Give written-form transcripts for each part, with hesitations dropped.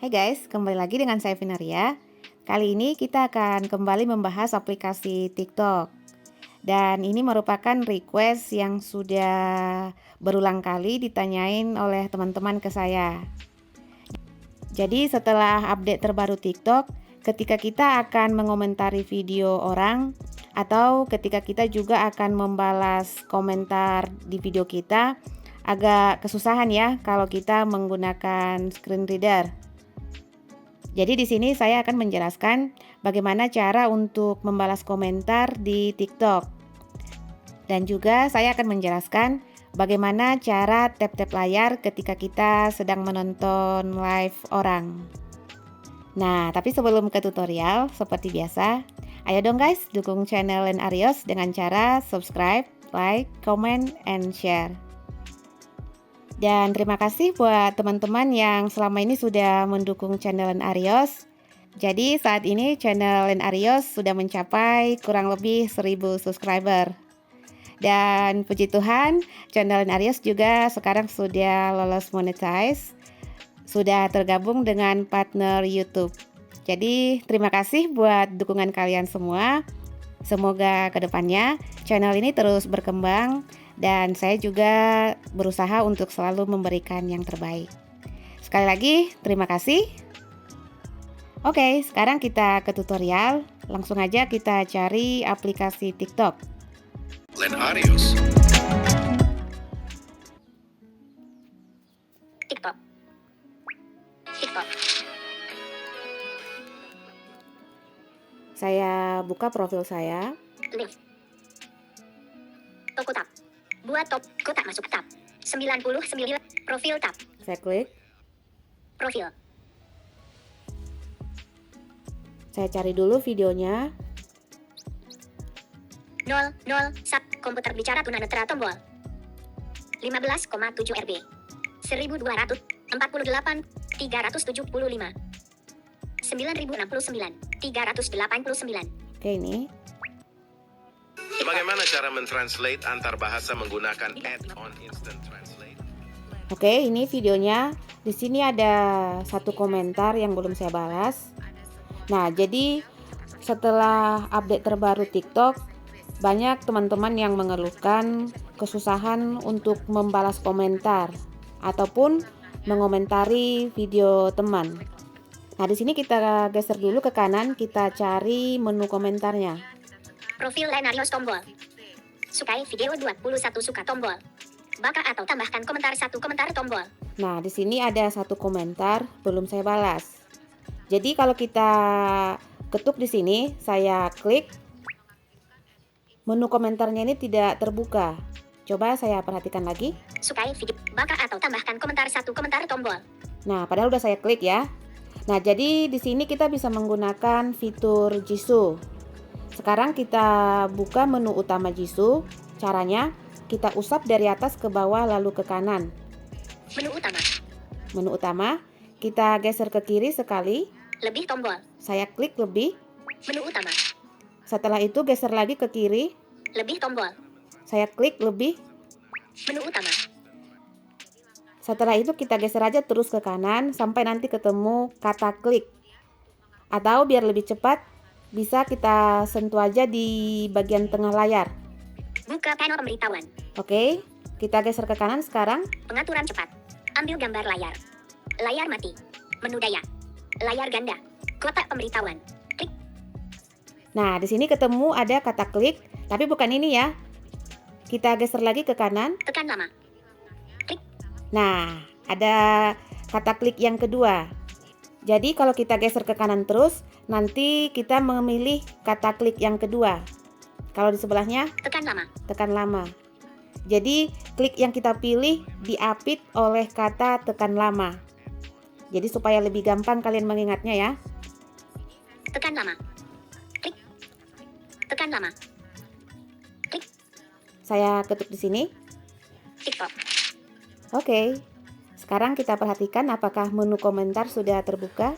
Hai guys, kembali lagi dengan saya Vinaria. Kali ini kita akan kembali membahas aplikasi TikTok. Dan ini merupakan request yang sudah berulang kali ditanyain oleh teman-teman ke saya. Jadi setelah update terbaru TikTok, ketika kita akan mengomentari video orang atau ketika kita juga akan membalas komentar di video kita, agak kesusahan ya kalau kita menggunakan screen reader. Jadi di sini saya akan menjelaskan bagaimana cara untuk membalas komentar di TikTok. Dan juga saya akan menjelaskan bagaimana cara tap-tap layar ketika kita sedang menonton live orang. Nah, tapi sebelum ke tutorial, seperti biasa, ayo dong guys, dukung channel Len Arios dengan cara subscribe, like, comment, and share. Dan terima kasih buat teman-teman yang selama ini sudah mendukung channel Len Arios. Jadi saat ini channel Len Arios sudah mencapai kurang lebih 1000 subscriber. Dan puji Tuhan, channel Len Arios juga sekarang sudah lolos monetize, sudah tergabung dengan partner YouTube. Jadi terima kasih buat dukungan kalian semua. Semoga kedepannya channel ini terus berkembang dan saya juga berusaha untuk selalu memberikan yang terbaik. Sekali lagi, terima kasih. Oke, sekarang kita ke tutorial. Langsung aja kita cari aplikasi TikTok. Len Arios. TikTok. TikTok. Saya buka profil saya. Link. Toko tab. Buat top kotak masuk tab. 99 profil tab. Saya klik. Profil. Saya cari dulu videonya. 0 sub komputer bicara tunanetra tombol. 15,7 RB. 1248 375 9069 389. Oke, ini. Bagaimana cara mentranslate antar bahasa menggunakan add-on Instant Translate? Oke, ini videonya. Di sini ada satu komentar yang belum saya balas. Nah, jadi setelah update terbaru TikTok, banyak teman-teman yang mengeluhkan kesusahan untuk membalas komentar ataupun mengomentari video teman. Nah, di sini kita geser dulu ke kanan, kita cari menu komentarnya. Profil Len Arios tombol. Sukai video 21 suka tombol. Baka atau tambahkan komentar 1 komentar tombol. Nah, di sini ada satu komentar belum saya balas. Jadi kalau kita ketuk di sini, saya klik, menu komentarnya ini tidak terbuka. Coba saya perhatikan lagi. Sukai video. Baka atau tambahkan komentar 1 komentar tombol. Nah, padahal udah saya klik ya. Nah, jadi di sini kita bisa menggunakan fitur Jisoo. Sekarang kita buka menu utama Jisoo. Caranya, kita usap dari atas ke bawah lalu ke kanan. Menu utama. Menu utama, kita geser ke kiri sekali. Lebih tombol. Saya klik lebih. Menu utama. Setelah itu geser lagi ke kiri. Lebih tombol. Saya klik lebih. Menu utama. Setelah itu kita geser aja terus ke kanan sampai nanti ketemu kata klik. Atau biar lebih cepat, bisa kita sentuh aja di bagian tengah layar. Buka panel pemberitahuan. Oke, kita geser ke kanan sekarang. Pengaturan cepat. Ambil gambar layar. Layar mati. Menu daya. Layar ganda. Kotak pemberitahuan. Klik. Nah, di sini ketemu ada kata klik, tapi bukan ini ya. Kita geser lagi ke kanan. Tekan lama. Klik. Nah, ada kata klik yang kedua. Jadi kalau kita geser ke kanan terus, nanti kita memilih kata klik yang kedua. Kalau di sebelahnya, Tekan lama. tekan lama. Jadi klik yang kita pilih diapit oleh kata tekan lama. Jadi supaya lebih gampang kalian mengingatnya ya. Tekan lama. Klik. Tekan lama. Klik. Saya ketuk di sini. TikTok. Oke. Sekarang kita perhatikan apakah menu komentar sudah terbuka.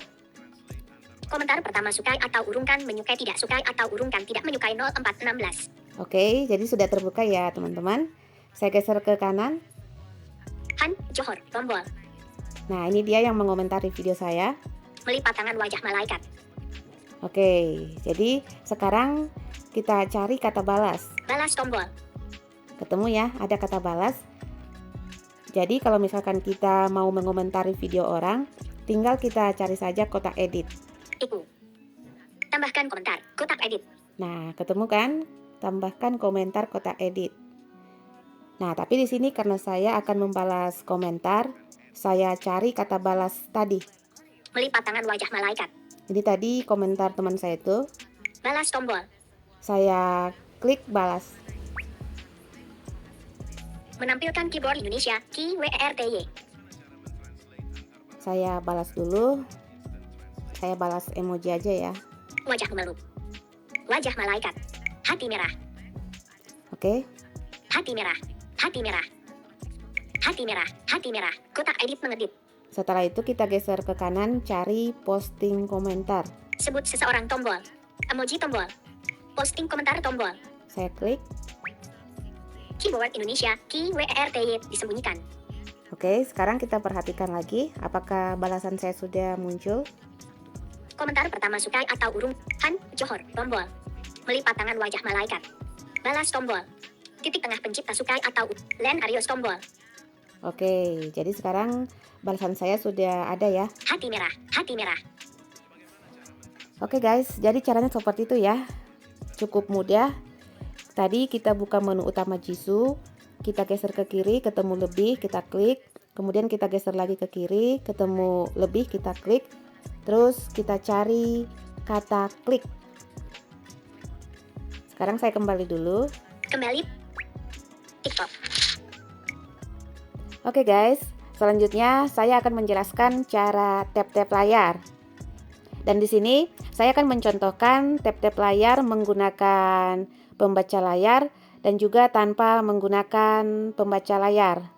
Komentar pertama sukai atau urungkan, menyukai tidak sukai atau urungkan tidak menyukai 0416. Oke, jadi sudah terbuka ya teman-teman. Saya geser ke kanan. Han Johor tombol. Nah, ini dia yang mengomentari video saya. Melipat tangan wajah malaikat. Oke, jadi sekarang kita cari kata balas. Balas tombol. Ketemu ya, ada kata balas. Jadi kalau misalkan kita mau mengomentari video orang, tinggal kita cari saja kotak edit. Iku. Tambahkan komentar. Kotak edit. Nah, ketemu kan? Tambahkan komentar kotak edit. Nah, tapi di sini karena saya akan membalas komentar, saya cari kata balas tadi. Melipat tangan wajah malaikat. Jadi tadi komentar teman saya itu, Balas tombol. saya klik balas. Menampilkan keyboard Indonesia, key WRTY. Saya balas dulu. Saya balas emoji aja ya. Wajah gemerlap. Wajah malaikat. Hati merah. Oke. Hati merah. Hati merah. Hati merah. Hati merah. Kotak edit mengedit. Setelah itu kita geser ke kanan, cari posting komentar. Sebut seseorang tombol. Emoji tombol. Posting komentar tombol. Saya klik. Keyboard Indonesia, key WRTY disembunyikan. Oke, sekarang kita perhatikan lagi apakah balasan saya sudah muncul. Komentar pertama sukai atau urung. Han Johor tombol. Melipat tangan wajah malaikat. Balas tombol. Titik tengah pencipta sukai atau Len Arios tombol. Oke, jadi sekarang balasan saya sudah ada ya. Hati merah. Hati merah. Oke guys, jadi caranya seperti itu ya. Cukup mudah. Tadi kita buka menu utama Jisoo, kita geser ke kiri, ketemu lebih, kita klik. Kemudian kita geser lagi ke kiri, ketemu lebih, kita klik. Terus kita cari kata klik. Sekarang saya kembali dulu. Kembali. TikTok. Oke guys, selanjutnya saya akan menjelaskan cara tap-tap layar. Dan di sini saya akan mencontohkan tap-tap layar menggunakan pembaca layar dan juga tanpa menggunakan pembaca layar.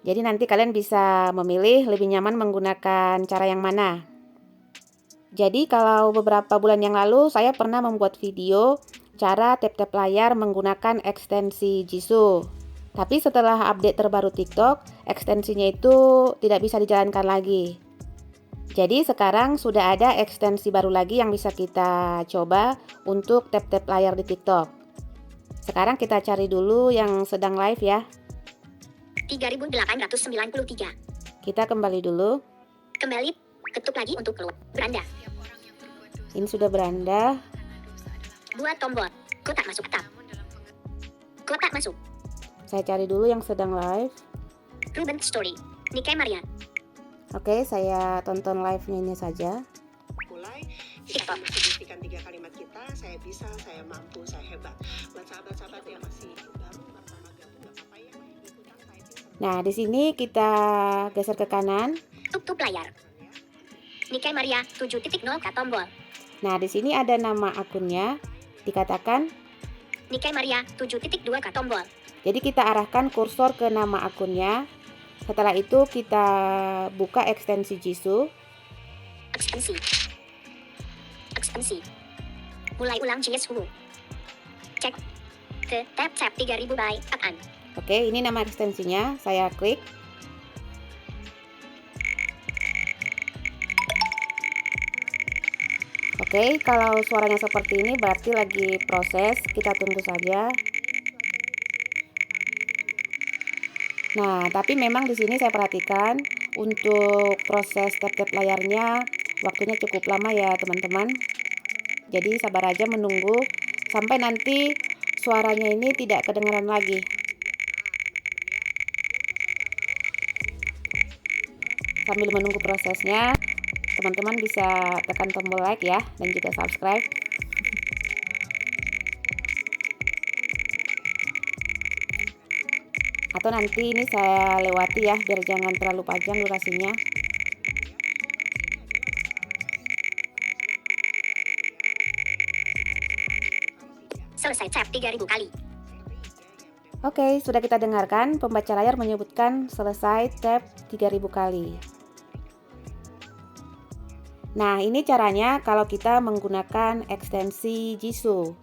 Jadi nanti kalian bisa memilih lebih nyaman menggunakan cara yang mana. Jadi kalau beberapa bulan yang lalu saya pernah membuat video cara tap-tap layar menggunakan ekstensi Jisoo. Tapi setelah update terbaru TikTok, ekstensinya itu tidak bisa dijalankan lagi. Jadi sekarang sudah ada ekstensi baru lagi yang bisa kita coba untuk tap-tap layar di TikTok. Sekarang kita cari dulu yang sedang live ya. 3893. Kita kembali dulu. Kembali. Ketuk lagi untuk keluar. Beranda. Ini sudah beranda. Buat tombol. Kotak masuk tab. Kotak masuk. Saya cari dulu yang sedang live. Ruben Story. Nikkei Maria. Oke, saya tonton live-nya ini saja. Mulai kita mendistribusikan 3 kalimat kita, saya bisa, saya mampu, saya hebat. Buat sahabat-sahabat yang masih baru pertama gabung, nggak apa-apa ya, ikutan typing. Nah, di sini kita geser ke kanan. Tutup layar. Nikkei Maria 7.0 tombol. Nah, di sini ada nama akunnya. Dikatakan. Nikkei Maria 7.2 tombol. Jadi kita arahkan kursor ke nama akunnya. Setelah itu kita buka ekstensi Jisoo. Ekstensi. Ekstensi. Mulai ulang Jisoo. Cek. Ke tab 3000 by Akan. Oke, ini nama ekstensinya. Saya klik. Oke, kalau suaranya seperti ini berarti lagi proses. Kita tunggu saja. Nah, tapi memang di sini saya perhatikan untuk proses tap-tap layarnya waktunya cukup lama ya, teman-teman. Jadi sabar aja menunggu sampai nanti suaranya ini tidak kedengaran lagi. Sambil menunggu prosesnya, teman-teman bisa tekan tombol like ya dan juga subscribe. Atau nanti ini saya lewati ya biar jangan terlalu panjang durasinya. Selesai tap 3000 kali. Oke, sudah kita dengarkan pembaca layar menyebutkan selesai tap 3000 kali. Nah, ini caranya kalau kita menggunakan ekstensi Jisoo.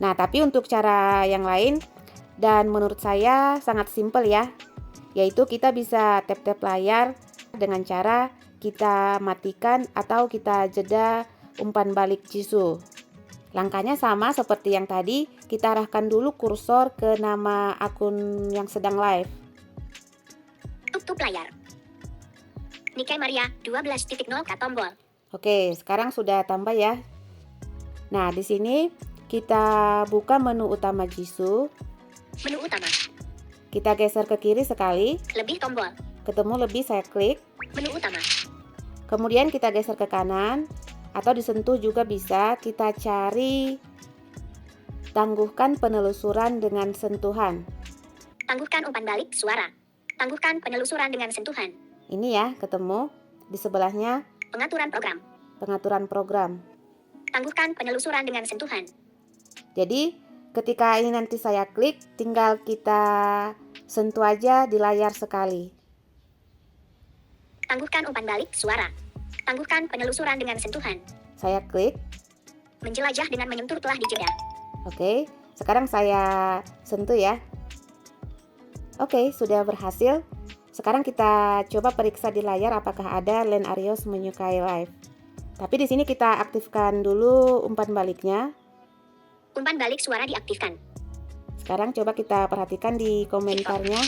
Nah, tapi untuk cara yang lain dan menurut saya sangat simpel ya. yaitu kita bisa tap-tap layar dengan cara kita matikan atau kita jeda umpan balik Jisoo. Langkahnya sama seperti yang tadi, kita arahkan dulu kursor ke nama akun yang sedang live. Tutup layar. Nikkei Maria 12.0K tombol. Oke, sekarang sudah tambah ya. Nah, di sini kita buka menu utama Jisoo. Menu utama. Kita geser ke kiri sekali, Lebih tombol. ketemu lebih saya klik. Menu utama. Kemudian kita geser ke kanan atau disentuh juga bisa. Kita cari tangguhkan penelusuran dengan sentuhan. Tangguhkan umpan balik suara. Tangguhkan penelusuran dengan sentuhan. Ini ya, ketemu. Di sebelahnya Pengaturan program. pengaturan program. Tangguhkan penelusuran dengan sentuhan. Jadi ketika ini nanti saya klik, tinggal kita sentuh aja di layar sekali. Tangguhkan umpan balik suara. Tangguhkan penelusuran dengan sentuhan. Saya klik. Menjelajah dengan menyentuh telah dijeda. Oke, sekarang saya sentuh ya. Oke, sudah berhasil. Sekarang kita coba periksa di layar apakah ada Len Arios menyukai live. Tapi di sini kita aktifkan dulu umpan baliknya. Umpan balik suara diaktifkan. Sekarang coba kita perhatikan di komentarnya.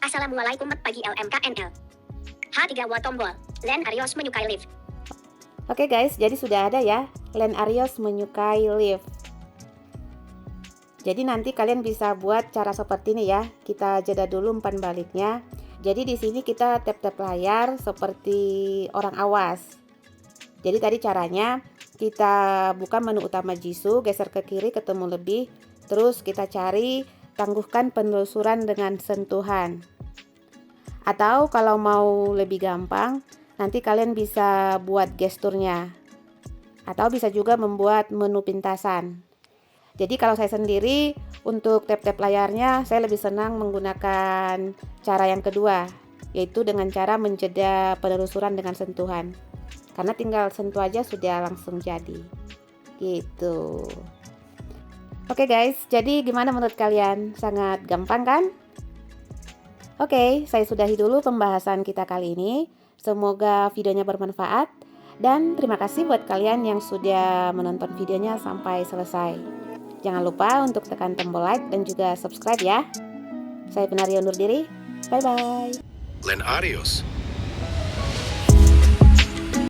Assalamualaikum pagi LMKNL. H3 watt tombol. Len Arios menyukai live. Oke guys, jadi sudah ada ya, Len Arios menyukai live. Jadi nanti kalian bisa buat cara seperti ini ya. Kita jeda dulu umpan baliknya. Jadi di sini kita tap-tap layar seperti orang awas. Jadi tadi caranya kita buka menu utama Jisoo, geser ke kiri ketemu lebih, terus kita cari tangguhkan penelusuran dengan sentuhan. Atau kalau mau lebih gampang, nanti kalian bisa buat gesturnya. Atau bisa juga membuat menu pintasan. Jadi kalau saya sendiri untuk tap-tap layarnya saya lebih senang menggunakan cara yang kedua, yaitu dengan cara menjeda penelusuran dengan sentuhan. Karena tinggal sentuh aja sudah langsung jadi. Gitu. Oke guys, jadi gimana menurut kalian? Sangat gampang kan? Oke, saya sudahi dulu pembahasan kita kali ini. Semoga videonya bermanfaat. Dan terima kasih buat kalian yang sudah menonton videonya sampai selesai. Jangan lupa untuk tekan tombol like dan juga subscribe ya. Saya Penario undur diri. Bye-bye. Len Arios